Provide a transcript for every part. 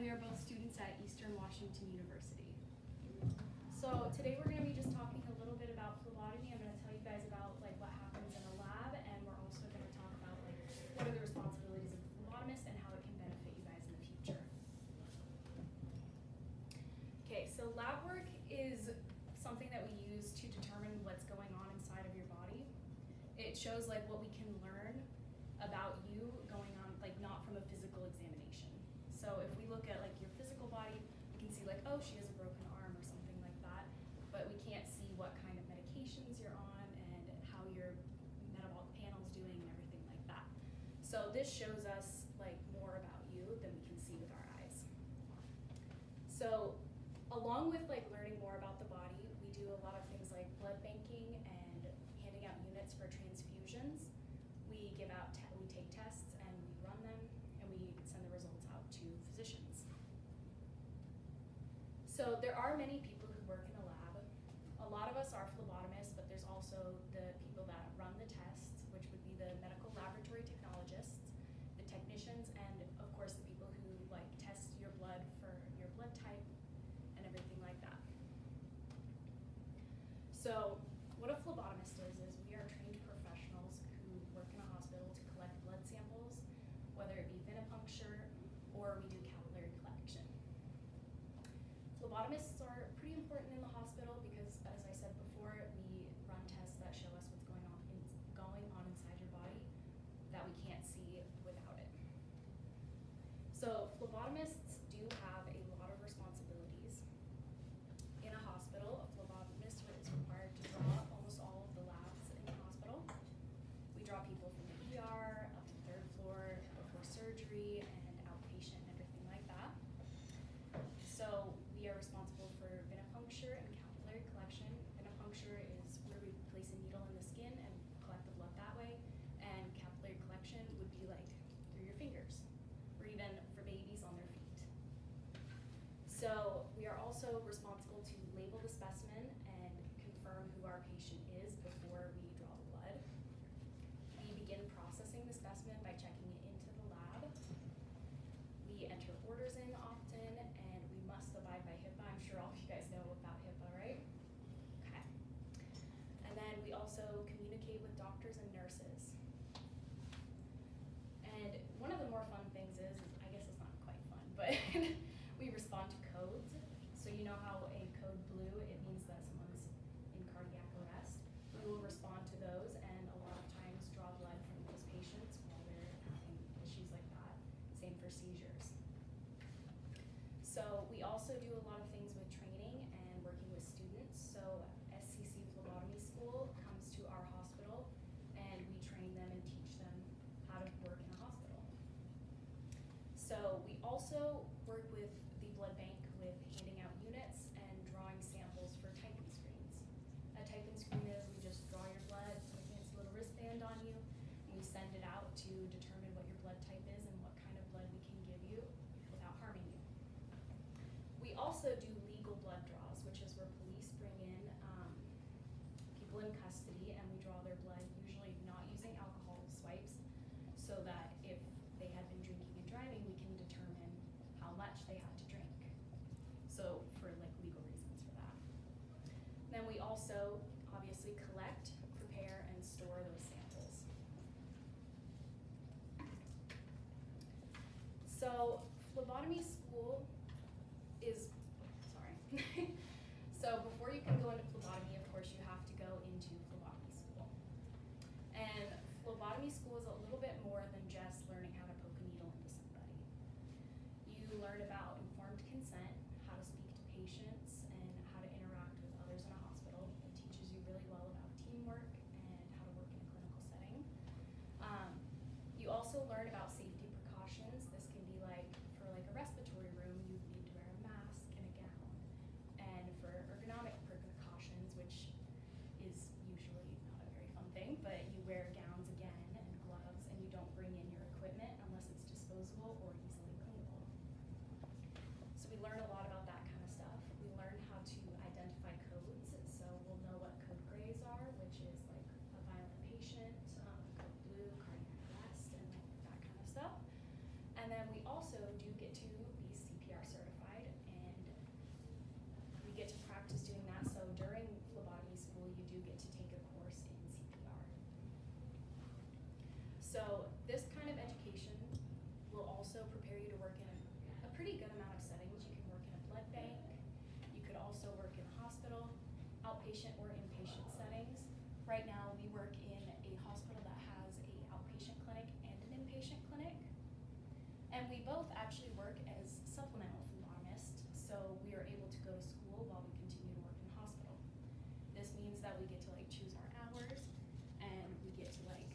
we are both students at Eastern Washington University. So today we're going to be just talking a little bit about phlebotomy. I'm going to tell you guys about like what happens in a lab, and we're also going to talk about like what are the responsibilities of a phlebotomist and how it can benefit you guys in the future. Okay, so lab work is something that we use to determine what's going on inside of your body. It shows like what we can learn about you going on, like not from a physical examination. So if we look at like your physical body, we can see like, oh, she has a broken arm or something like that, but we can't see what kind of medications you're on and how your metabolic panel is doing and everything like that. So this shows us like more about you than we can see with our eyes. So along with like learning more about the body, we do a lot of things like blood banking and handing out units for transfusions. We take tests and we run them and we send the results out to physicians. So there are many people who work in a lab. A lot of us are phlebotomists, but there's also the people that run the tests, which would be the medical laboratory technologists, the technicians, and of course the people who like test your blood for your blood type and everything like that. So what a phlebotomist is we are trained professionals who work in a hospital to collect blood samples, whether it be venipuncture or we do capillary collection. Phlebotomists are pretty important in the hospital because, as I said before, we run tests that show us what's going on inside your body that we can't see without it. So phlebotomists do have a lot of responsibilities. In a hospital, a phlebotomist is required to draw almost all of the labs in the hospital. We draw people from the ER, up to the third floor, before surgery, and outpatient and everything like that. So we are responsible for venipuncture and capillary collection. Venipuncture is where we place a needle in the skin and collect the blood that way, and capillary collection would be like through your fingers, or even for babies on their feet. So we are also responsible to label the specimen and confirm who our patient is before we draw the blood. We begin processing the specimen by checking it into the lab. We enter orders in often, and we must abide by HIPAA. I'm sure all of you guys know about HIPAA, right? Okay. And then we also communicate with doctors and nurses. And one of the more fun things is I guess it's not quite fun, but we respond to codes. So you know how a code blue, it means that someone's in cardiac arrest. We will respond to those and a lot of times draw blood from those patients while they're having issues like that. Same for seizures. So we also do a lot of things with training and working with students. So SCC Phlebotomy School comes to our hospital and we train them and teach them how to work in a hospital. So we also work with the blood bank with handing out units and drawing samples for typing screens. A typing screen is we just draw your blood, put a fancy little wristband on you, and we send it out to determine what your blood type is and what kind of blood we can give you without harming you. We also do legal blood draws, which is where police bring in people in custody and we draw their blood, usually not using alcohol swipes, so that if they had been drinking and driving, we can determine how much they had to drink. So for like legal reasons for that. Then we also obviously collect, prepare, and store those samples. So phlebotomy school is, so before you can go into phlebotomy, of course, you have to go into phlebotomy school. And phlebotomy school is a little bit more than just learning how to poke a needle into somebody. You learn about informed consent, how to speak to patients, and how to interact with others in a hospital. It teaches you really well about teamwork and how to work in a clinical setting. You also learn about safety precautions. This can be like outpatient or inpatient settings. Right now, we work in a hospital that has a outpatient clinic and an inpatient clinic. And we both actually work as supplemental phlebotomists, so we are able to go to school while we continue to work in the hospital. This means that we get to like choose our hours, and we get to like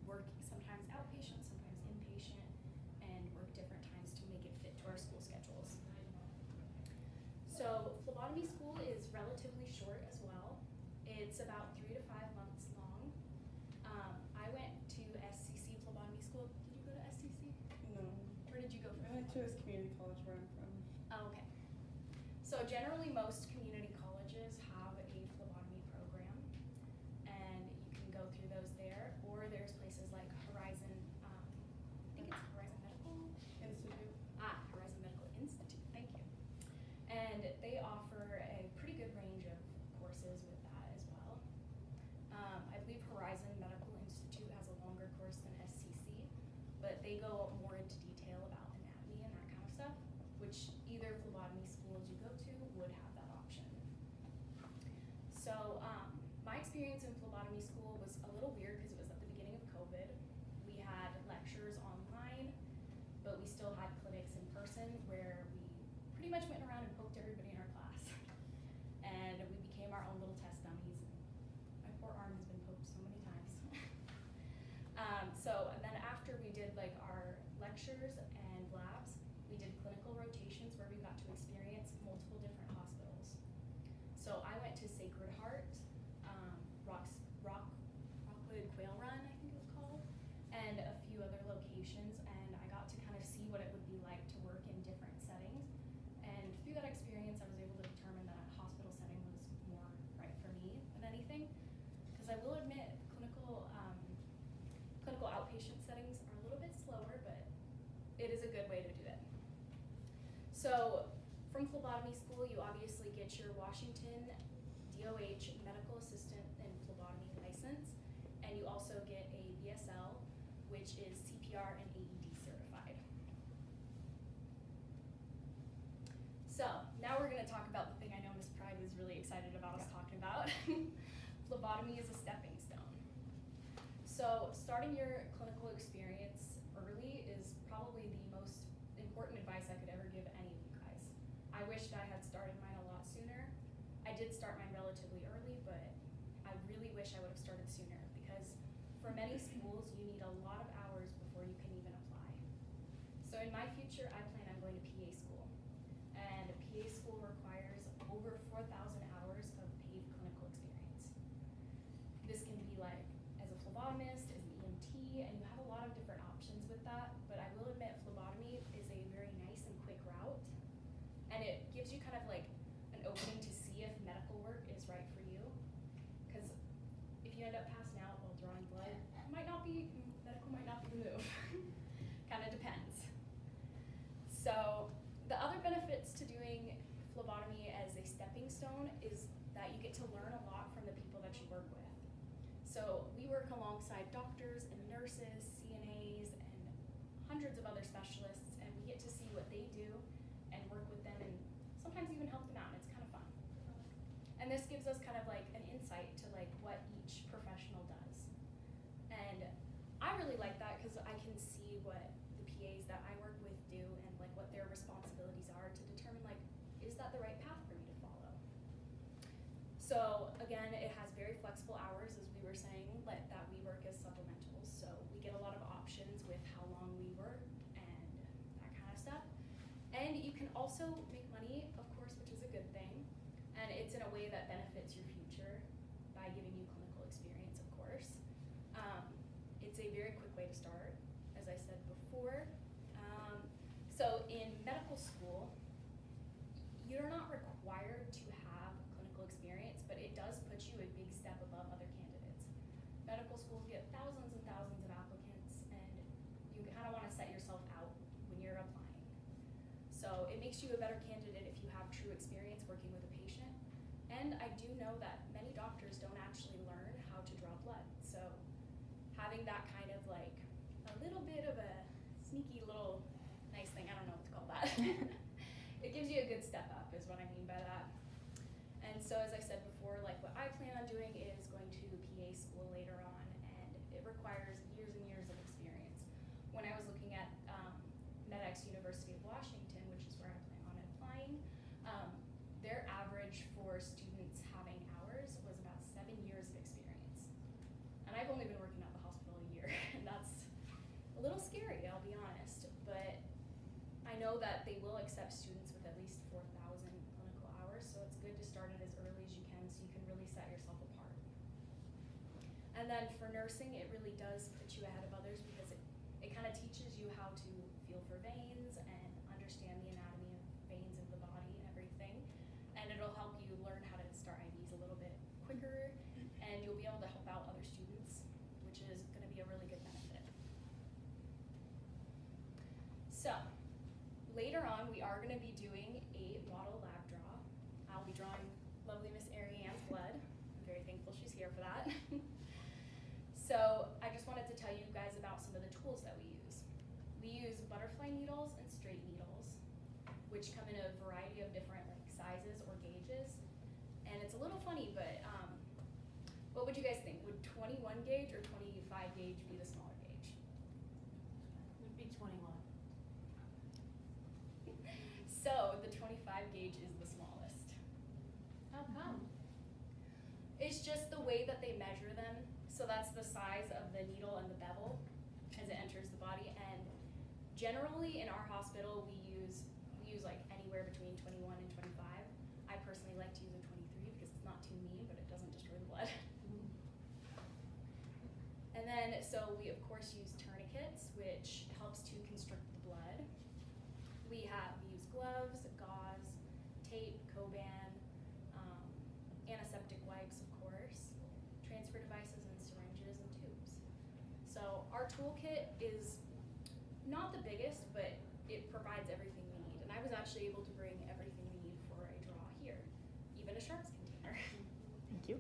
work sometimes outpatient, sometimes inpatient, and work different times to make it fit to our school schedules. So phlebotomy school is relatively short as well. It's about 3 to 5 months long. I went to SCC phlebotomy school. Did you go to SCC? No. Where did you go? I went to his community college where I'm from. Oh, okay. So generally most community colleges have a phlebotomy program, and you can go through those there, or there's places like Horizon, I think it's Horizon Medical Institute. Horizon Medical Institute, thank you. And they offer a pretty good range of courses with that as well. I believe Horizon Medical Institute has a longer course than SCC, but they go more into detail about anatomy and that kind of stuff, which either phlebotomy schools you go to would have that option. So my experience in phlebotomy school was a little weird because it was at the beginning of COVID. We had lectures online, but we still had clinics in person where we pretty much went around and poked everybody in our class. And we became our own little test dummies. My poor arm has been poked so many times. And then after we did like our lectures and labs, we did clinical rotations where we got to experience multiple different hospitals. So I went to Sacred Heart, Rockwood Quail Run, I think it was called, and a few other locations, and I got to kind of see what it would be like to work in different settings. And through that experience, I was able to determine that a hospital setting was more right for me than anything. Because I will admit, clinical outpatient settings are a little bit slower, but it is a good way to do it. So from phlebotomy school, you obviously get your Washington DOH medical assistant and phlebotomy license, and you also get a BSL, which is CPR and AED certified. So now we're going to talk about the thing I know Ms. Pride was really excited about us talking about. Phlebotomy is a stepping stone. So starting your clinical experience early is probably the most important advice I could ever give any of you guys. I wished I had started mine a lot sooner. I did start mine relatively early, but I really wish I would have started sooner, because for many schools you need a lot of hours before you can even apply. So in my future, I plan on going to PA school. And PA school requires over 4,000 hours of paid clinical experience. This can be like as a phlebotomist, as an EMT, and you have a lot of different options with that, but I will admit phlebotomy is a very nice and quick route, and it gives you kind of like an opening to see if medical work is right for you, because if you end up passing out while drawing blood, medical might not be the move. Kind of depends. So the other benefits to doing phlebotomy as a stepping stone is that you get to learn a lot from the people that you work with. So we work alongside doctors and nurses, CNAs, and hundreds of other specialists, and we get to see what they do and work with them and sometimes even help them out, and it's kind of fun. And this gives us kind of like an insight to like what each professional does. And I really like that because I can see what the PAs that I work with do and like what their responsibilities are to determine like, is that the right path for me to follow? So again, it has very flexible hours, as we were saying, that we work as supplementals. So we get a lot of options with how long we work and that kind of stuff. And you can also make money, of course, which is a good thing. And it's in a way that benefits your future by giving you clinical experience, of course. It's a very quick way to start, as I said before. So in medical school, you're not required to have clinical experience, but it does put you a big step above other candidates. Medical schools get thousands and thousands of applicants, and you kind of want to set yourself out when you're applying. So it makes you a better candidate if you have true experience working with a patient. And I do know that many doctors don't actually learn how to draw blood. So having that kind of like a little bit of a sneaky little nice thing, I don't know what to call that. It gives you a good step up is what I mean by that. And so as I said before, for like what I plan on doing is going to PA school later on, and it requires years and years of experience. When I was looking at MedX University of Washington, which is where I plan on applying, their average for students having hours was about 7 years of experience. And I've only been working at the hospital a year, and that's a little scary, I'll be honest. But I know that they will accept students with at least 4,000 clinical hours, so it's good to start it as early as you can so you can really set yourself apart. And then for nursing, it really does put you ahead of others because it kind of teaches you how to feel for veins and understand the anatomy of veins in the body and everything. And it'll help you learn how to start IVs a little bit quicker, and you'll be able to help out other students, which is going to be a really good benefit. So, later on, we are going to be doing a model lab draw. I'll be drawing lovely Miss Ariane's blood. I'm very thankful she's here for that. So, I just wanted to tell you guys about some of the tools that we use. We use butterfly needles and straight needles, which come in a variety of different like sizes or gauges. And it's a little funny, but what would you guys think? Would 21 gauge or 25 gauge be the smaller gauge? Would be 21. So the 25 gauge is the smallest. How come? It's just the way that they measure them. So that's the size of the needle and the bevel as it enters the body. And generally in our hospital, we use like anywhere between 21 and 25. I personally like to use a 23 because it's not too mean, but it doesn't destroy the blood. And then, so we of course use tourniquets, which helps to constrict the blood. We use gloves, gauze, tape, Coban, antiseptic wipes, of course, transfer devices and syringes and tubes. So our toolkit is not the biggest, but it provides everything we need. And I was actually able to bring everything we need for a draw here, even a sharps container. Thank you.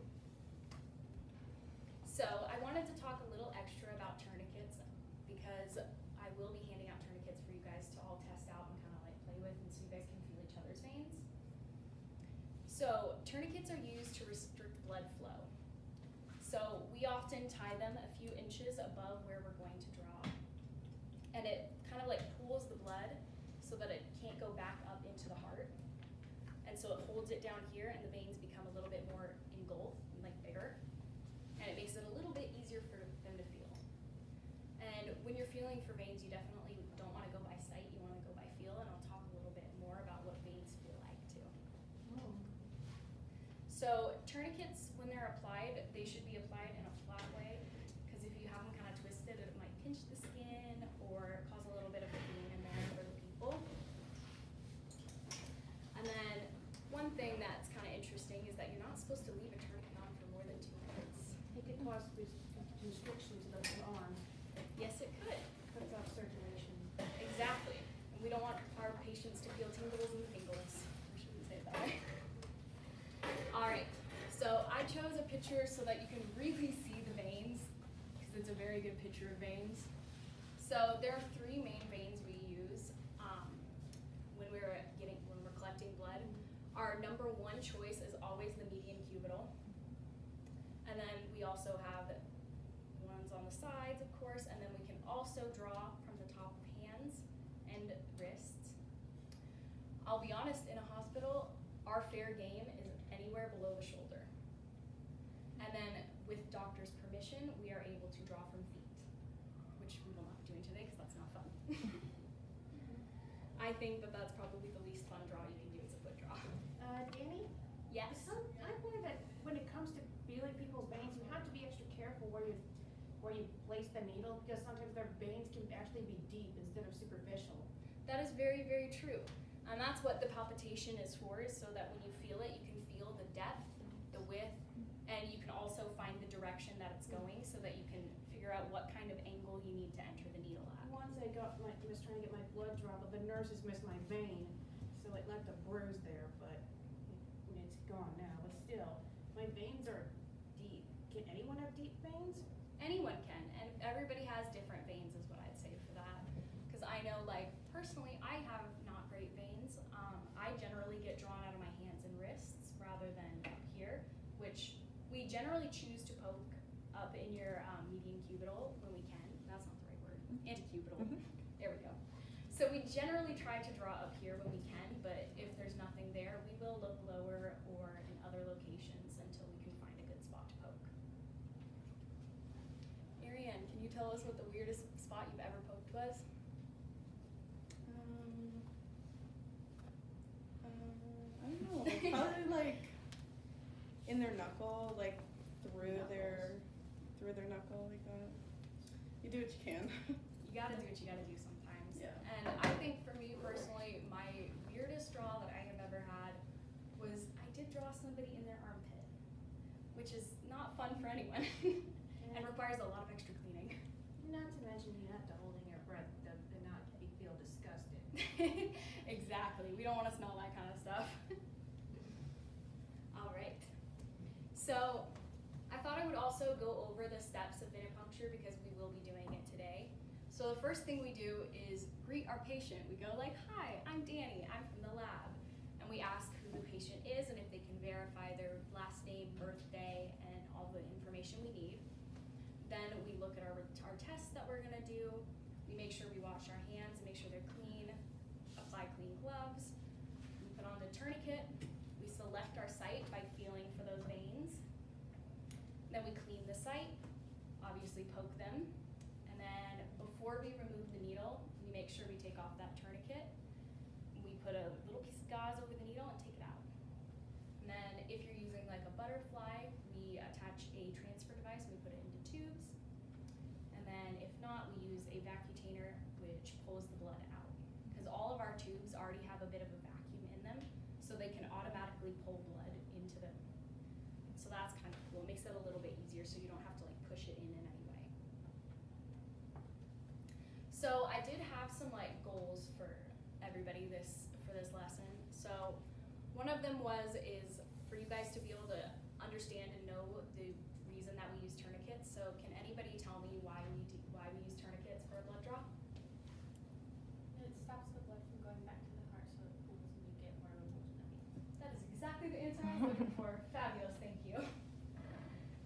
So I wanted to talk a little extra about tourniquets because I will be handing out tourniquets for you guys to all test out and kind of like play with, and so you guys can feel each other's veins. So tourniquets are used to restrict blood flow. So we often tie them a few inches above where we're going to draw. And it kind of like pools the blood so that it can't go back up into the heart. And so it holds it down here and the veins become a little bit more engulfed and like bigger. And it makes it a little bit easier for them to feel. And when you're feeling for veins, you definitely don't want to go by sight, you want to go by feel, and I'll talk a little bit more about what veins feel like too. Oh. So tourniquets, when they're applied, they should be applied in a flat way, because if you have them kind of twisted, it might pinch the skin or cause a little bit of pain in there for the people. And then one thing that's kind of interesting is that you're not supposed to leave a tourniquet on for more than 2 minutes. It could cause constriction to the arm, Yes, it could. cuts off circulation. Exactly. And we don't want our patients to feel tingles and tingles. I shouldn't say it that way. All right. So I chose a picture so that you can really see the veins, because it's a very good picture of veins. So there are 3 main veins we use when we're collecting blood. Our number 1 choice is always the median cubital. And then we also have ones on the sides, of course, and then we can also draw from the top of hands and wrists. I'll be honest, in a hospital, our fair game is anywhere below the shoulder. And then with doctor's permission, we are able to draw from feet, which we will not be doing today because that's not fun. I think that that's probably the least fun draw you can do as a foot draw. Danny? Yes? I believe that when it comes to feeling people's veins, you have to be extra careful where you place the needle, because sometimes their veins can actually be deep instead of superficial. That is very, very true. And that's what the palpitation is for, is so that when you feel it, you can feel the depth, the width, and you can also find the direction that it's going so that you can figure out what kind of angle you need to enter the needle at. Once I was trying to get my blood draw, but the nurses missed my vein, so it left a bruise there, but it's gone now. But still, my veins are deep. Can anyone have deep veins? Anyone can, and everybody has different veins is what I'd say for that. Because I know, like, personally, I have not great veins. I generally get drawn out of my hands and wrists rather than up here, which generally choose to poke up in your median cubital when we can. That's not the right word. Antecubital. There we go. So we generally try to draw up here when we can, but if there's nothing there, we will look lower or in other locations until we can find a good spot to poke. Ariane, can you tell us what the weirdest spot you've ever poked was? I don't know. Probably like in their knuckle, like through their knuckle, like that. You do what you can. You gotta do what you gotta do sometimes. Yeah. And I think for me personally, my weirdest draw that I have ever had was I did draw somebody in their armpit, which is not fun for anyone and requires a lot of extra cleaning. Not to mention you have to hold in your breath and not feel disgusted. Exactly. We don't want to smell that kind of stuff. All right. So I thought I would also go over the steps of venipuncture because we will be doing it today. So the first thing we do is greet our patient. We go like, "Hi, I'm Danny. I'm from the lab." And we ask who the patient is and if they can verify their last name, birthday, and all the information we need. Then we look at our tests that we're gonna do. We make sure we wash our hands and make sure they're clean. Apply clean gloves. We put on the tourniquet. We select our site by feeling for those veins. Then we clean the site, obviously poke them. And then before we remove the needle, we make sure we take off that tourniquet. We put a little piece of gauze over the needle and take it out. And then if you're using like a butterfly, we attach a transfer device and we put it into tubes. And then if not, we use a vacutainer which pulls the blood out. Because all of our tubes already have a bit of a vacuum in them, so they can automatically pull blood into them. So that's kind of cool. It makes it a little bit easier so you don't have to like push it in any way. So I did have some like goals for everybody for this lesson. So one of them is for you guys to be able to understand and know the reason that we use tourniquets. So can anybody tell me why we use tourniquets for a blood draw? It stops the blood from going back to the heart so it pools and you get more hemoglobin. That is exactly the answer I was looking for. Fabulous, thank you.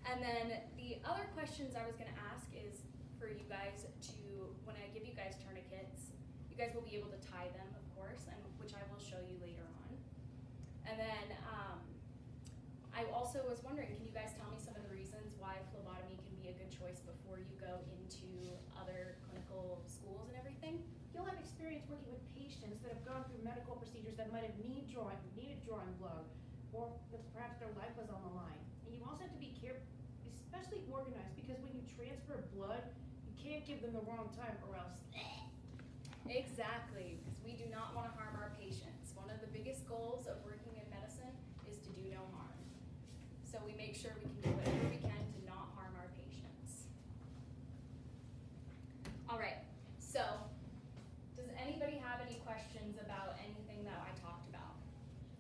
And then the other questions I was gonna ask is for you guys to, when I give you guys tourniquets, you guys will be able to tie them, of course, and which I will show you later on. And then I also was wondering, can you guys tell me some of the reasons why phlebotomy can be a good choice before you go into other clinical schools and everything? You'll have experience working with patients that have gone through medical procedures that might have needed drawing blood, or that perhaps their life was on the line. And you also have to be especially organized, because when you transfer blood, you can't give them the wrong time or else. Exactly, because we do not want to harm our patients. One of the biggest goals of working in medicine is to do no harm. So we make sure we can do whatever we can to not harm our patients. All right, so does anybody have any questions about anything that I talked about?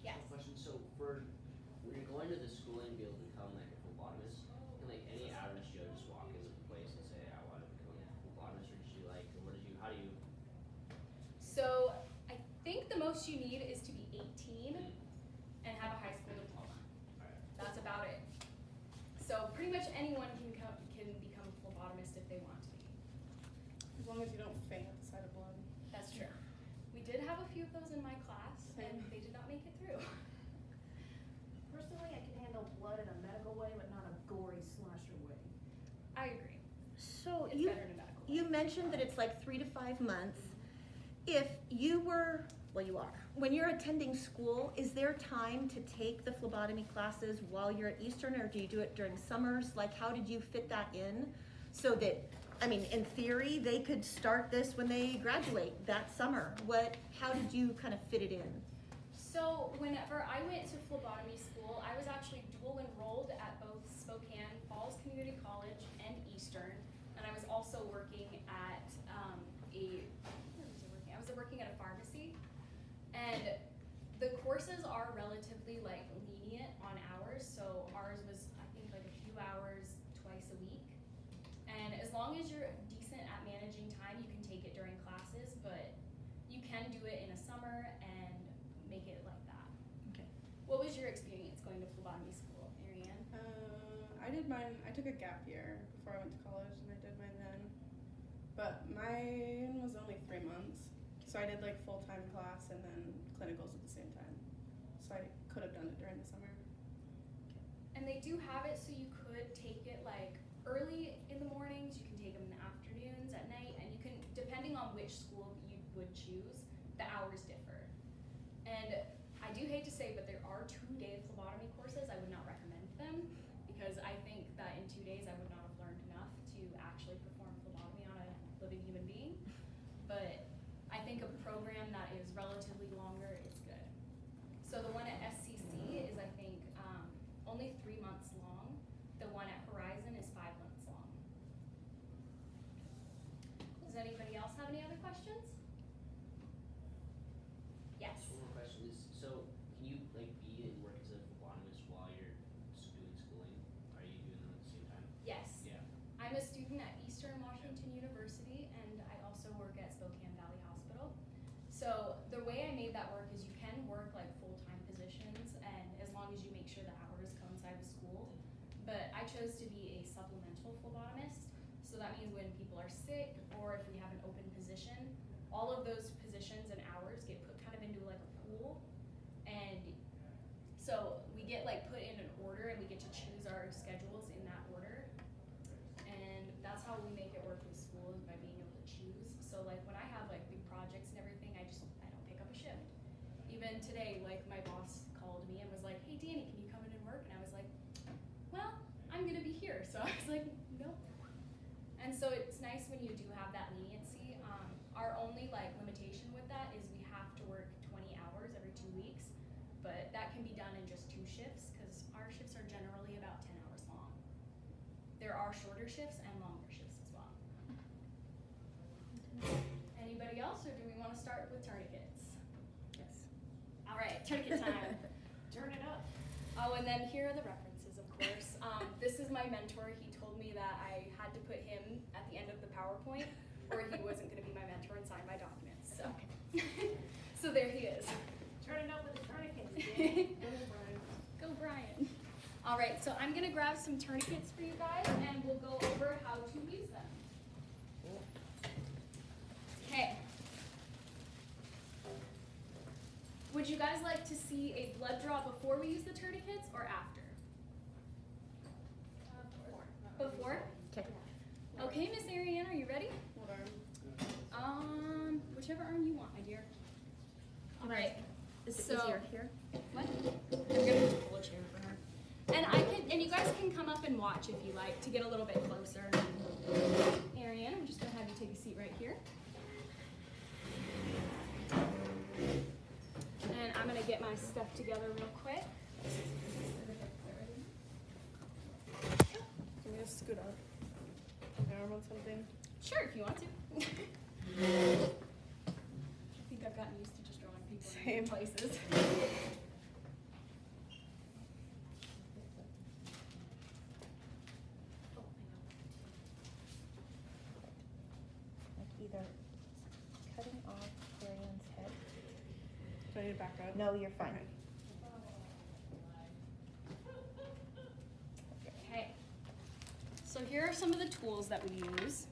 Yes. Question, so when you're going to the schooling to be able to become like a phlebotomist, can like any average Joe just walk into the place and say, I want to become a phlebotomist, or how do you? So I think the most you need is to be 18 and have a high school diploma. That's about it. So pretty much anyone can become a phlebotomist if they want to be. As long as you don't faint at the sight of blood. That's true. We did have a few of those in my class, and they did not make it through. Personally, I can handle blood in a medical way, but not a gory slasher way. I agree. So It's better in a medical way. you mentioned that it's like 3 to 5 months. If you were, well, you are, when you're attending school, is there time to take the phlebotomy classes while you're at Eastern, or do you do it during summers? Like, how did you fit that in so that, I mean, in theory, they could start this when they graduate that summer? How did you kind of fit it in? So whenever I went to phlebotomy school, I was actually dual enrolled at both Spokane Falls Community College and Eastern, and I was also working at I was working at a pharmacy, and the courses are relatively like lenient on hours. So ours was, I think, like a few hours twice a week, and as long as you're decent at managing time, you can take it during classes, but you can do it in a summer and make it like that. Okay. What was your experience going to phlebotomy school, Ariane? did mine, I took a gap year before I went to college and I did mine then. But mine was only 3 months. So I did like full-time class and then clinicals at the same time. So I could have done it during the summer. And they do have it so you could take it like early in the mornings, you can take them in the afternoons, at night, and you can, depending on which school you would choose, the hours differ. And I do hate to say, but there are 2-day phlebotomy courses. I would not recommend them because I think that in 2 days I would not have learned enough to actually perform phlebotomy on a living human being. But I think a program that is relatively longer is good. So the one at SCC is, I think, only 3 months long. The one at Horizon is 5 months long. Does anybody else have any other questions? Yes. One more question is, so can you like be and work as a phlebotomist while you're doing schooling? Are you doing them at the same time? Yes. Yeah. I'm a student at Eastern Washington University, and I also work at Spokane Valley Hospital. So the way I made that work is you can work like full-time positions, and as long as you make sure the hours coincide with school. But I chose to be a supplemental phlebotomist, so that means when people are sick or if we have an open position, all of those positions and hours get put kind of into like a pool, and so we get like put in an order and we get to choose our schedules in that order. And that's how we make it work with school, is by being able to choose. So like when I have like big projects and everything, I don't pick up a shift. Even today, like my boss called me and was like, "Hey Danny, can you come in and work?" And I was like, "Well, I'm gonna be here." So I was like, "Nope." And so it's nice when you do have that leniency. Our only like limitation with that is we have to work 20 hours every 2 weeks, but that can be done in just 2 shifts because our shifts are generally about 10 hours long. There are shorter shifts and longer shifts as well. Anybody else, or do we want to start with tourniquets? Yes. All right, tourniquet time. Turn it up. Oh, and then here are the references, of course. This is my mentor. He told me that I had to put him at the end of the PowerPoint or he wasn't going to be my mentor and sign my documents. So, so there he is. Turn it up with the tourniquets. Danny. Go, Brian. Go, Brian. All right, so I'm going to grab some tourniquets for you guys and we'll go over how to use them. Okay. Would you guys like to see a blood draw before we use the tourniquets or after? Before? Okay. Okay, Miss Ariane, are you ready? What arm? Whichever arm you want, my dear. All right. Is it So- easier here? What? I'm gonna just pull a chair for her. And you guys can come up and watch if you like to get a little bit closer. Ariane, I'm just gonna have you take a seat right here. And I'm gonna get my stuff together real quick. Can we just scoot up? My arm on something? Sure, if you want to. I think I've gotten used to just drawing people in Same. places. Like either cutting off Ariane's head. Do I need to back up? No, you're fine. Okay. Okay. So here are some of the tools that we use.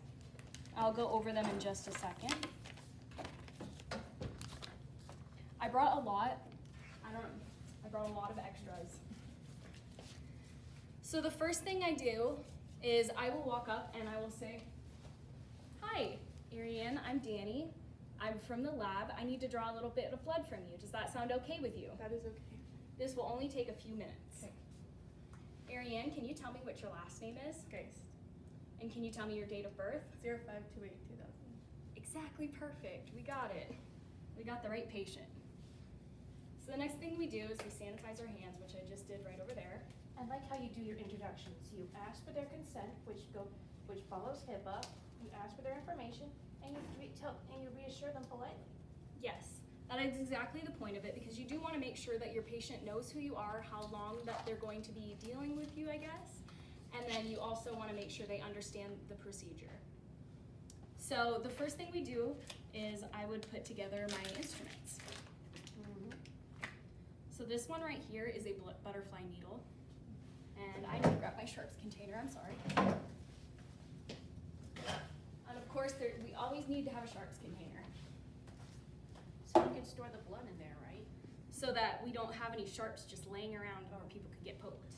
I'll go over them in just a second. I brought a lot. I brought a lot of extras. So the first thing I do is I will walk up and I will say, "Hi, Ariane, I'm Danny. I'm from the lab. I need to draw a little bit of blood from you. Does that sound okay with you?" That is okay. This will only take a few minutes. Okay. Ariane, can you tell me what your last name is? Geist. And can you tell me your date of birth? 0528-2000. Exactly perfect. We got it. We got the right patient. So the next thing we do is we sanitize our hands, which I just did right over there. I like how you do your introductions. You ask for their consent, which follows HIPAA. You ask for their information, and you reassure them politely. Yes, that is exactly the point of it, because you do want to make sure that your patient knows who you are, how long that they're going to be dealing with you, I guess. And then you also want to make sure they understand the procedure. So the first thing we do is I would put together my instruments. So this one right here is a butterfly needle. And I need to grab grab my sharps container, I'm sorry. And of course, we always need to have a sharps container So you can store the blood in there, right? so that we don't have any sharps just laying around or people could get poked.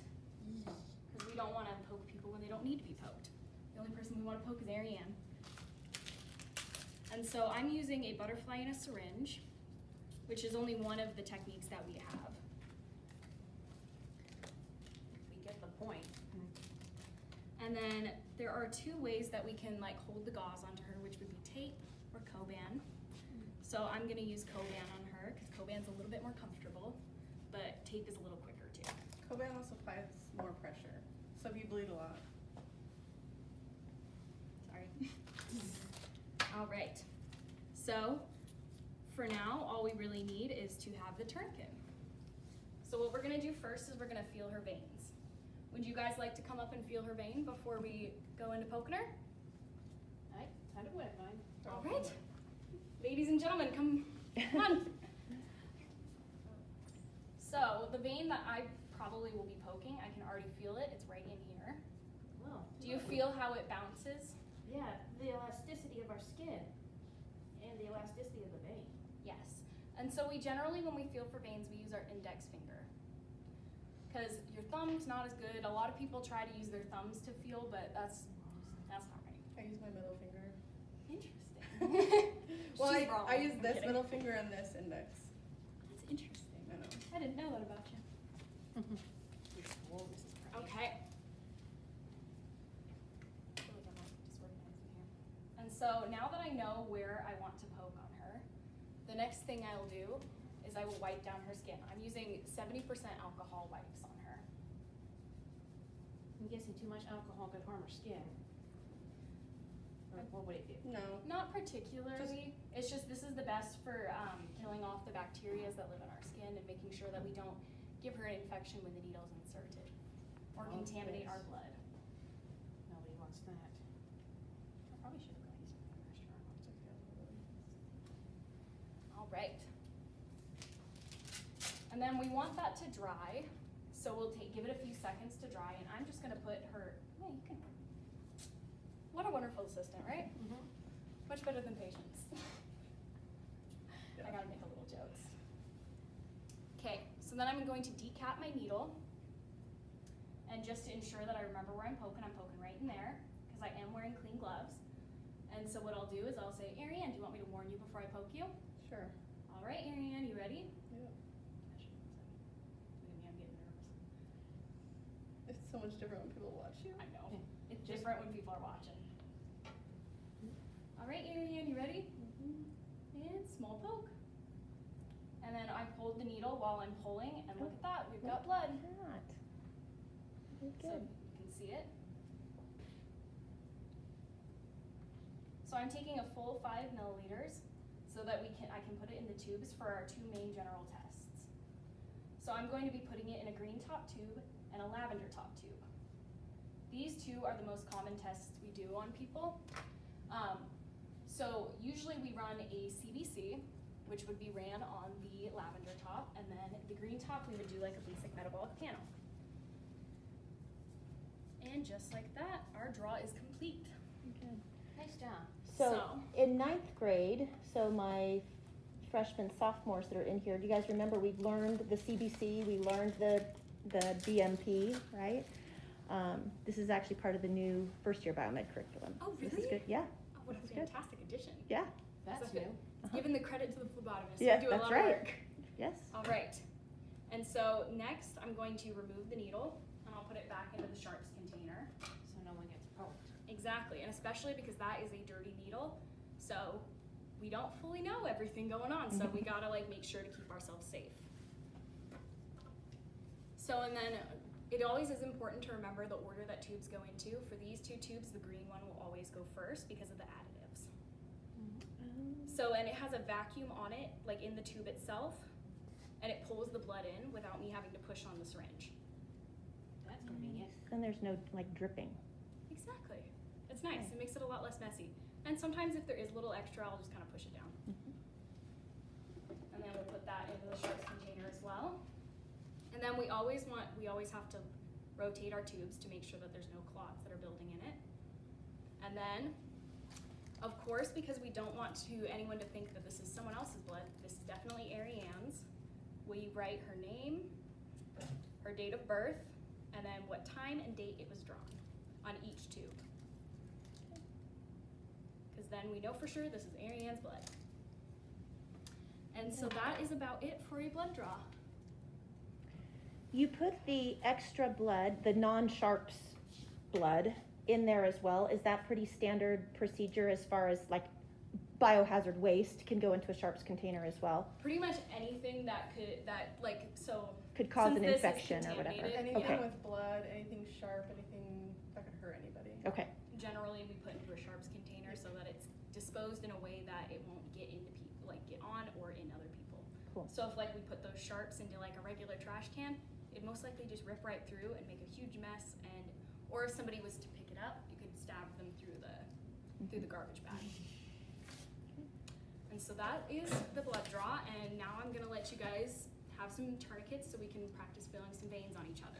Because we don't want to poke people when they don't need to be poked. The only person we want to poke is Ariane. And so I'm using a butterfly in a syringe, which is only one of the techniques that we have. We get the point. And then there are two ways that we can like hold the gauze onto her, which would be tape or Coban. So I'm gonna use Coban on her because Coban's a little bit more comfortable, but tape is a little quicker too. Coban also applies more pressure, so if you bleed a lot. Sorry. All right. So for now, all we really need is to have the tourniquet. So what we're gonna do first is we're gonna feel her veins. Would you guys like to come up and feel her vein before we go into poking her? I kind of wouldn't mind. All right. Ladies and gentlemen, come on. So the vein that I probably will be poking, I can already feel it. It's right in here. Well, Do you feel how it bounces? yeah, the elasticity of our skin and the elasticity of the vein. Yes. And so we generally, when we feel for veins, we use our index finger. Because your thumb's not as good. A lot of people try to use their thumbs to feel, but that's not right. I use my middle finger. Interesting. Well, She's wrong. I use I'm this kidding. middle finger and this index. That's interesting. I know. I didn't know that about you. Okay. I feel like I'm like disorganized in here. And so now that I know where I want to poke on her, the next thing I'll do is I will wipe down her skin. I'm using 70% alcohol wipes on her. I'm guessing too much alcohol could harm her skin. Or what would it do? No. Not particularly. It's just this is the best for killing off the bacteria that live in our skin and making sure that we don't give her an infection when the needle's inserted or Oh, contaminate yes. our blood. Nobody wants that. I probably should have gone use my fingers to All right. And then we want that to dry, so we'll give it a few seconds to dry, and I'm just gonna put her, yeah, you can. What a wonderful assistant, right? Mm-hmm. Much better than patience. I gotta make a little jokes. Okay, so then I'm going to decap my needle, and just to ensure that I remember where I'm poking right in there, because I am wearing clean gloves. And so what I'll do is I'll say, Ariane, do you want me to warn you before I poke you? Sure. All right, Ariane, you ready? Yeah. Look at me, I'm getting nervous. It's so much different when people watch you. I know. Okay. It's different when people are watching. All right, Ariane, you ready? And small poke. And then I hold the needle while I'm pulling, and look at that, we've got blood. Not. Very So good. you can see it. So I'm taking a full 5 milliliters so that I can put it in the tubes for our 2 main general tests. So I'm going to be putting it in a green top tube and a lavender top tube. These two are the most common tests we do on people. So usually we run a CBC, which would be ran on the lavender top, and then the green top we would do like a basic metabolic panel. And just like that, our draw is complete. Good. Nice job. So in 9th grade, so my freshmen, sophomores that are in here, do you guys remember we've learned the CBC, we learned the BMP, right? This is actually part of the new first year biomed curriculum. Oh, This is really? good, yeah, Oh, what a That's good. fantastic addition. yeah, That's So new. It's giving the credit to the phlebotomist. yeah, We do a that's lot right. of work. Yes. All right. And so next I'm going to remove the needle and I'll put it back into the sharps container. So no one gets poked. Exactly, and especially because that is a dirty needle, so we don't fully know everything going on, so we gotta like make sure to keep ourselves safe. So and then it always is important to remember the order that tubes go into. For these 2 tubes, the green one will always go first because of the additives. So, and it has a vacuum on it, like in the tube itself, and it pulls the blood in without me having to push on the syringe. That's convenient. Then there's no like dripping. Exactly. It's nice. It makes it a lot less messy. And sometimes if there is a little extra, I'll just kind of push it down. And then we'll put that into the sharps container as well. And then we always have to rotate our tubes to make sure that there's no clots that are building in it. And then, of course, because we don't want anyone to think that this is someone else's blood, this is definitely Ariane's. We write her name, her date of birth, and then what time and date it was drawn on each tube. Because then we know for sure this is Ariane's blood. And so that is about it for a blood draw. You put the extra blood, the non-Sharps blood, in there as well. Is that pretty standard procedure as far as like biohazard waste can go into a Sharps container as well? Pretty much anything Could cause since an this is infection or whatever. contaminated, Anything Okay. with blood, anything sharp, anything that could hurt anybody. Okay. generally we put into a Sharps container so that it's disposed in a way that it won't get into people, like get on or in other people. Cool. So if like we put those Sharps into like a regular trash can, it'd most likely just rip right through and make a huge mess. And or if somebody was to pick it up, you could stab them through the garbage bag. And so that is the blood draw. And now I'm gonna let you guys have some tourniquets so we can practice filling some veins on each other.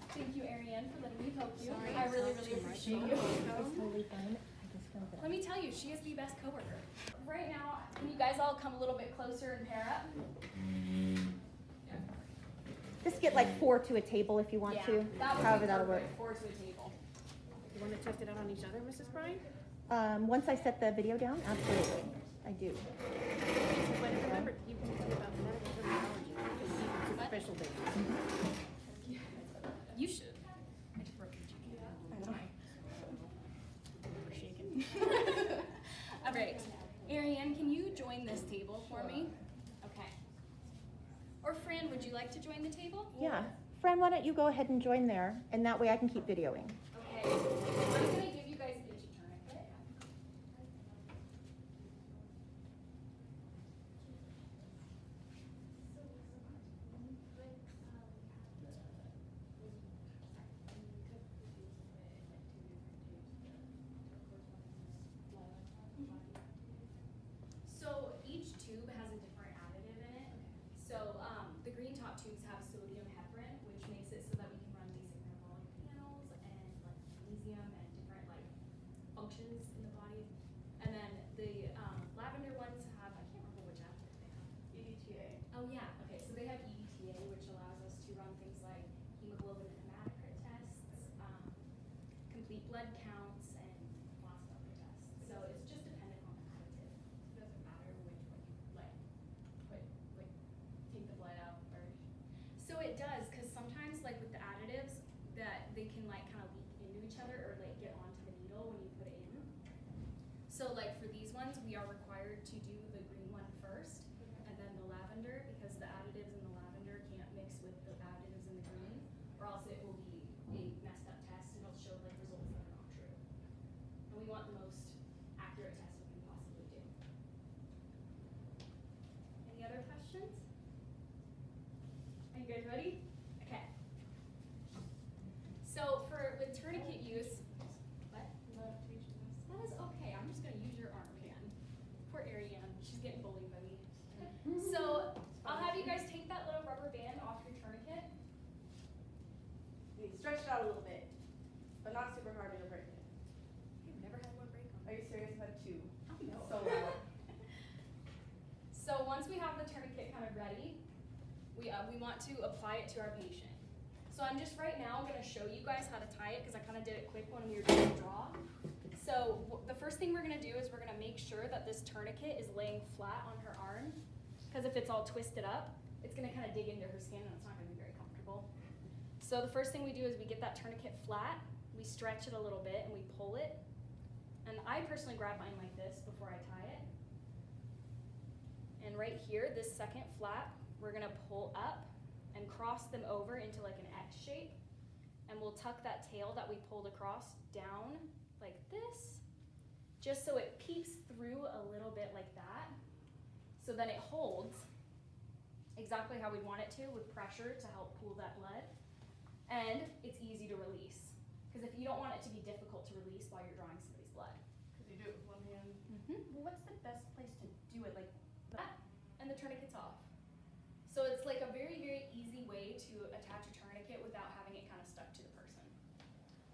Thank you, Ariane, for letting me help you. Sorry, I really, it's really not appreciate too you. much. It's totally fine. I just know that. Let me tell you, she is the best coworker. Right now, can you guys all come a little bit closer and pair up? Just get like 4 to a table if you want to. That would However be that'll work. perfect. 4 to a table. You want to test it out on each other, Mrs. Bryan? Once I set the video down, absolutely. I do. But remember, you talked about medical terminology. It's a special day. You should. I just broke your chicken. I know. We're shaking. All right. Ariane, can you join this table for me? Okay. Or Fran, would you like to join the table? Yeah. Fran, why don't you go ahead and join there, and that way I can keep videoing. Okay. I'm gonna give you guys each a tourniquet. So each tube has a different additive in it. So the green top tubes have sodium heparin, which makes it so that we can run basic metabolic panels and like magnesium and different like functions in the body. And then the lavender ones have, I can't remember which additive they have. EDTA. Oh yeah, okay, so they have EDTA, which allows us to run things like hemoglobin hematocrit tests, complete blood counts, and lots of other tests. So it's just dependent on the additive. It doesn't matter which one you like take the blood out first. So it does, because sometimes like with the additives, that they can like kind of leak into each other or like get onto the needle when you put it in. So like for these ones, we are required to do the green one first, and then the lavender, because the additives in the lavender can't mix with the additives in the green, or else it will be a messed up test and it'll show like results that are not true. And we want the most accurate test we can possibly do. Any other questions? Are you guys ready? Okay. So with tourniquet use, what? That is okay. I'm just gonna use your arm again. Poor Ariane, she's getting bullied by me. So I'll have you guys take that little rubber band off your tourniquet. You stretch it out a little bit, but not super hard, you'll break it. I've never had one break on Are you serious? I've had 2. I know. So loud. So once we have the tourniquet kind of ready, we want to apply it to our patient. So I'm just right now going to show you guys how to tie it because I kind of did it quick when we were doing the draw. So the first thing we're going to do is we're going to make sure that this tourniquet is laying flat on her arm, because if it's all twisted up, it's going to kind of dig into her skin and it's not going to be very comfortable. So the first thing we do is we get that tourniquet flat, we stretch it a little bit and we pull it. And I personally grab mine like this before I tie it. And right here, this second flap, we're gonna pull up and cross them over into like an X shape. And we'll tuck that tail that we pulled across down like this, just so it peeks through a little bit like that. So then it holds exactly how we want it to, with pressure to help cool that blood. And it's easy to release, because if you don't want it to be difficult to release while you're drawing somebody's blood. Because you do it with one hand. Well, what's the best place to do it? Like That, and the tourniquet's off. So it's like a very, very easy way to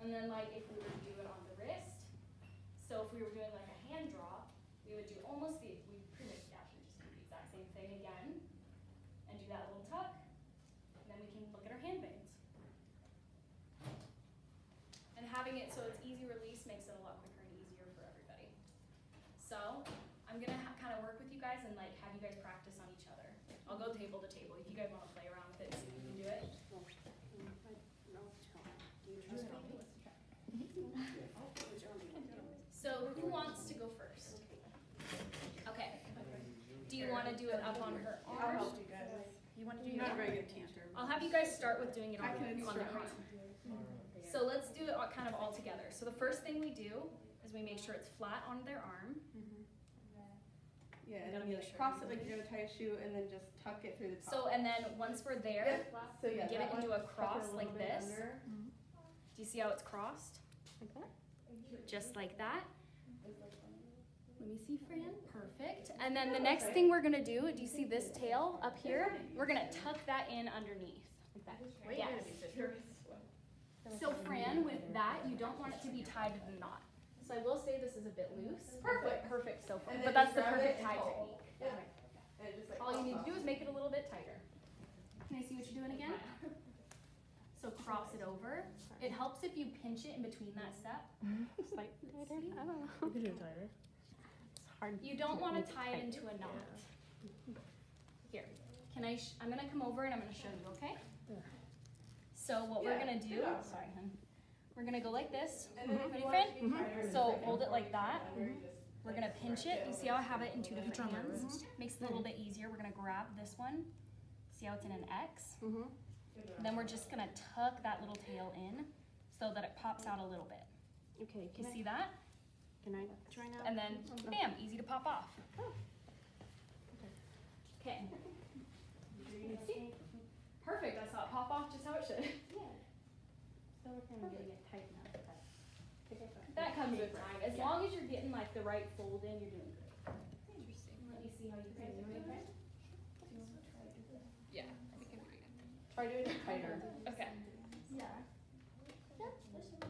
And then like if we were to do it on the wrist, so if we were doing like a hand drop, we would do almost we pretty much actually just do the exact same thing again, and do that little tuck, and then we can look at our hand veins. And having it so it's easy release makes it a lot quicker and easier for everybody. So I'm gonna kind of work with you guys and like have you guys practice on each other. I'll go table to table if you guys want to play around with it and see if you can do it. So who wants to go first? Okay. Do you want to do it up on her I'll arm? help you guys. You want to do I'm your not a very good teacher. I'll have you guys start with doing it on, I can on the instruct. arm. So let's do it all, kind of all together. So the first thing we do is we make sure it's flat on their arm. Yeah, You and gotta then you make like sure. cross it like you're gonna tie a shoe and then just tuck it through the top. So, and then once we're there, So yeah, get it that into one, a tuck it cross little like bit this. under. Do you see how it's crossed? Just like that. Let me see, Fran. Perfect. And then the next thing we're gonna do you see this tail up here? We're gonna tuck that in underneath. Like that. Yes. So Fran, with that, you don't want it to be tied to the knot. So I will say this is a bit loose. Perfect. Perfect so far. And But then that's you the grab perfect it and tie pull. technique. Yeah. And it just like All you need to pops do is make it a little bit tighter. Can I see what you're doing again? So cross it over. It helps if you pinch it in between that step. Slightly tighter? See? I don't know. You can do it tighter. It's hard. You don't want to tie it into a knot. Here, can I'm gonna come over and I'm gonna show you, okay? Yeah. So what we're Yeah, gonna do, good job. sorry hun, we're gonna go like this. And then if Ready, you want Fran? it to be tighter, just So like hold it like incorporate that. under, you just, We're like, gonna pinch it. You see how I have it in two different hands? Makes it a Mm-hmm. little bit easier. We're gonna grab this one. See how it's in an X? Mm-hmm. Then we're just gonna tuck that little tail in so that it pops out a little bit. Okay, You see that? can I try now? And then, bam, easy to pop off. Okay. See? Perfect, I saw it pop off just how it should. So we're kind of getting it tight now. That comes with time. As long as you're getting like the right fold in, you're doing good. Interesting. Let me see how you can do it. Yeah, we can do it. Try doing it tighter. Okay. Yeah. This cross.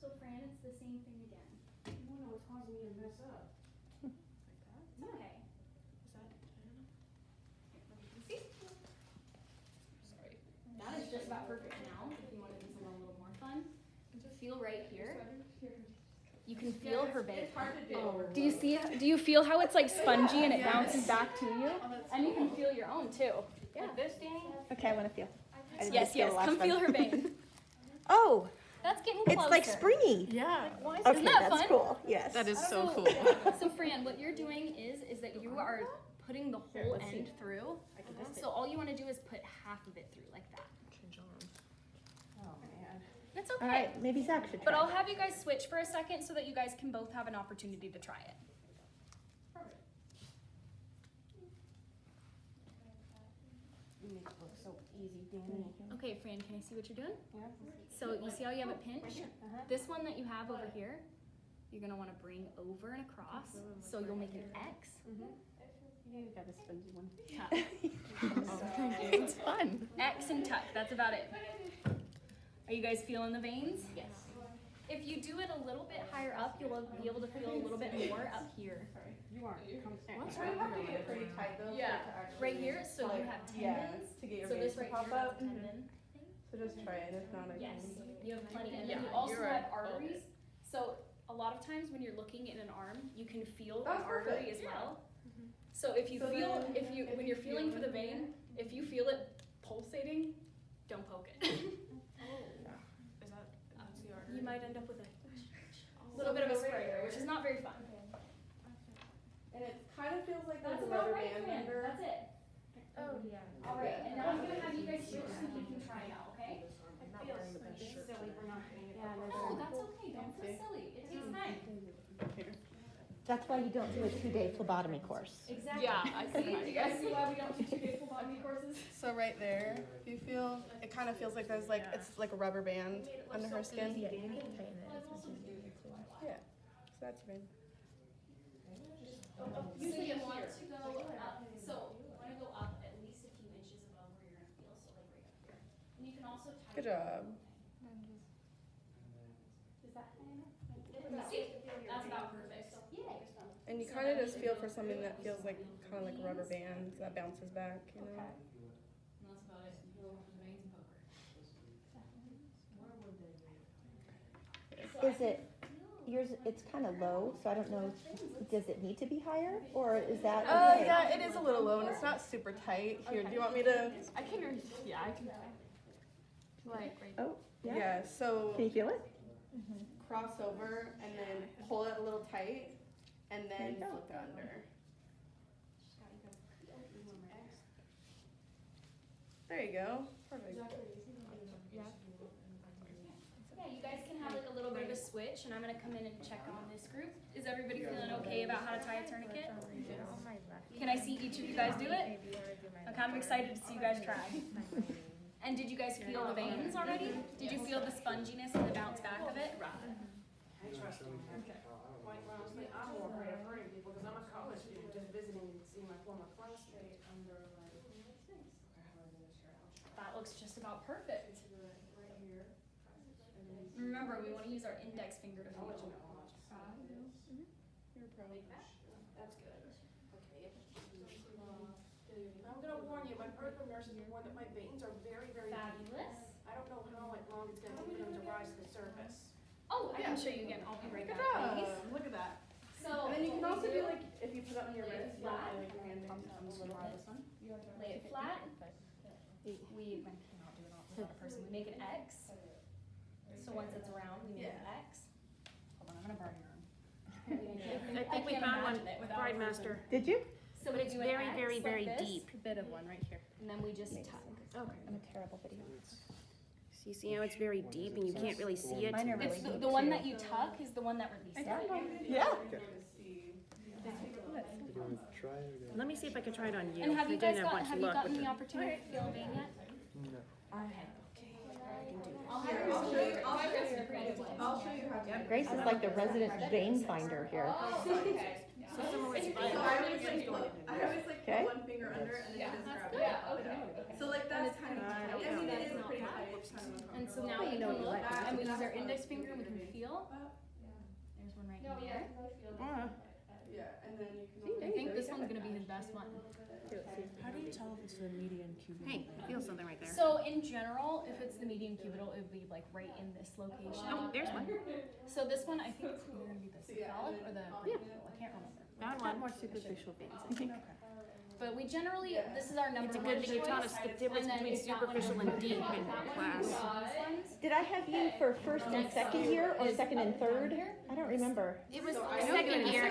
So Fran, it's the same thing again. No, no, it's causing me to mess up. It's okay. See? Sorry. That is just about perfect now. If you want to do something a little more fun, feel right here. You can feel her vein. It's hard to do. Do you see? Do you feel how it's like spongy and it bounces back to you? And you can feel your own too. Yeah. Like this, Danny? Okay, I want to feel. I didn't Yes, feel yes. the last Come one. feel her vein. Oh, That's getting it's closer. like springy. Yeah. Okay, Isn't that that's fun? cool. Yes. That is so So- cool. So Fran, what you're doing is that you are putting the Here, whole let's see. end through. I can just So all you want to do is put half of it through like that. Change arms. Oh, man. That's okay. All right, maybe Zach should try. But I'll have you guys switch for a second so that you guys can both have an opportunity to try it. You make it look so easy, Danny. Okay, Fran, can I see what you're doing? Yeah? So you see how you have it pinched? Uh-huh. This one that you have over here, you're gonna want to bring over and across. So you'll make an X. Mm-hmm. You got a spongy one. Tuck. It's fun. X and tuck. That's about it. Are you guys feeling the veins? Yes. If you do it a little bit higher up, you'll be able to feel a little bit more up here. You are. What's You have to get pretty tight though. for it Yeah. to actually, Right here, so you have yeah, tendons. to get your So this veins to right pop here has up. a tendon. So just try it. If not, I Yes, can. you have plenty. And Yeah, then you also you're right. have arteries. So a lot of times when you're looking in an arm, you can feel That's an artery perfect. as well. So if you So feel, then if you, if when you you're feeling feel for the it- vein, if you feel it pulsating, don't poke it. Is that that's the artery? You might end up with a little bit of a sprayer, which is not very fun. And it kind of feels like That's there's a about rubber right, band Fran. under. That's it. Oh, yeah. All right, and now I'm gonna have you guys switch so you can try now, okay? I'm not wearing the best shirt. Silly for not doing it. No, Yeah, there's that's okay. Don't feel silly. It takes time. That's why you don't do a 2-day phlebotomy course. Exactly. Yeah, I see. See, you guys see why we don't do 2-day phlebotomy courses? So right there, if you feel, it kind of feels like there's like, it's like a rubber band under her skin. Yeah, so that's your vein. Usually you want to go up, so you wanna go up at least a few inches above where you're gonna feel, so like right up here. And you can also tighten. Good job. Is that high enough? See, that's about perfect. Yeah. And you kind of just feel for something that feels like kind of like a rubber band that bounces back, you know? Okay. And that's about it. You go for the veins and poker. Is it, yours, it's kind of low, so I don't know, does it need to be higher, or is that okay? Yeah, it is a little low and it's not super tight. Here, do you want me to? I can, yeah, I can. Like, right. Oh, yeah. Yeah, so Can you feel it? cross over and then pull it a little tight and There then you go. flip it under. There you go. Perfect. Yeah, you guys can have like a little bit of a switch, and I'm gonna come in and check on this group. Is everybody feeling okay about how to tie a tourniquet? Can I see each of you guys do it? I'm kind of excited to see you guys try. And did you guys feel the veins already? Did you feel the sponginess and the bounce back of it? I trust him. Quite honestly, I'm more afraid of hurting people because I'm a college student just visiting and seeing my former classmate under like. That looks just about perfect. Remember, we want to use our index finger to feel. You're pro. That's good. Okay. I'm gonna warn you, my practicum nurses warned that my veins are very, very deep. Fabulous. I don't know how long it's gonna take for them to rise to the surface. Oh, I can show you again. I'll be right Good back. job. Please. Look at that. So And then you can what also we do like if you put it on your Lay it wrist, you want flat. to like your hand comes a little more this one. lay it flat. We I cannot do it without a person. We make an X. So once it's around, we make an X. Hold on, I'm gonna borrow your arm. I think we can't found one, imagine it without a Bride person. Master. Did you? So But we it's do an very, X very, like very this, deep. A bit of one right here. and then we just tuck. Okay. I'm a terrible video. So you see how it's very deep and you can't really see it? Mine are really It's deep the one too. that you tuck is the one that releases. Yeah. Let me see if I can try it on you. And have you I didn't guys got, much have you luck gotten with the it. opportunity to feel a vein yet? I'll have her I'll show you. I'll show you. I'll I'll show you how to. Grace is like the resident vein finder here. So some of it's So fine. I always like Okay. put one finger under and then Yeah. just grab it. Yeah, okay. So like that's kind of I tight. don't I mean, know. it is Not pretty bad. tight. And so now we can look, and we use our index finger and we can feel. There's one right here. Yeah, and then you can. I think this one's gonna be his best one. How do you tell if it's the median cubital? Hey, I feel something right there. So in general, if it's the median cubital, it would be like right in this location. Oh, there's one. So this one, I think it's either gonna be the cephalic or the brachial, I can't remember. Found Got one. more superficial veins, I think. But we generally, this is our number It's a one good thing you taught us choice. the difference And then between if that one superficial and doesn't deep work, in that one, class. these ones. Did I have you for first and second year or second and third? I don't remember. It was second year.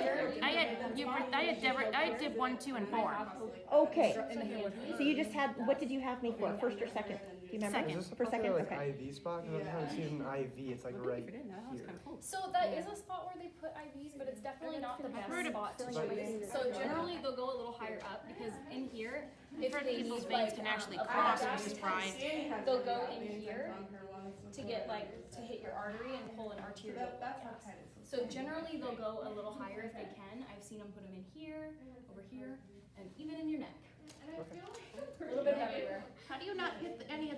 I did 1, 2, and 4. Okay. So you just had, what did you have me for, first or second? Do you remember? Second. Is this For supposed to second, be like okay. IV spot? Because I've never seen an IV. It's like right here. So that is a spot where they put IVs, but it's definitely not the best heard of spot to feeling choose. So generally they'll go a little higher up because in here, if Heard they people's need veins like can actually a cross, back Mrs. space, Bride. they'll go in here to get like, to hit your artery and pull an arterial. That's how gas. tight it is. So generally they'll go a little higher if they can. I've seen them put them in here, over here, and even in your neck. A little bit of everywhere. How do you not hit any of the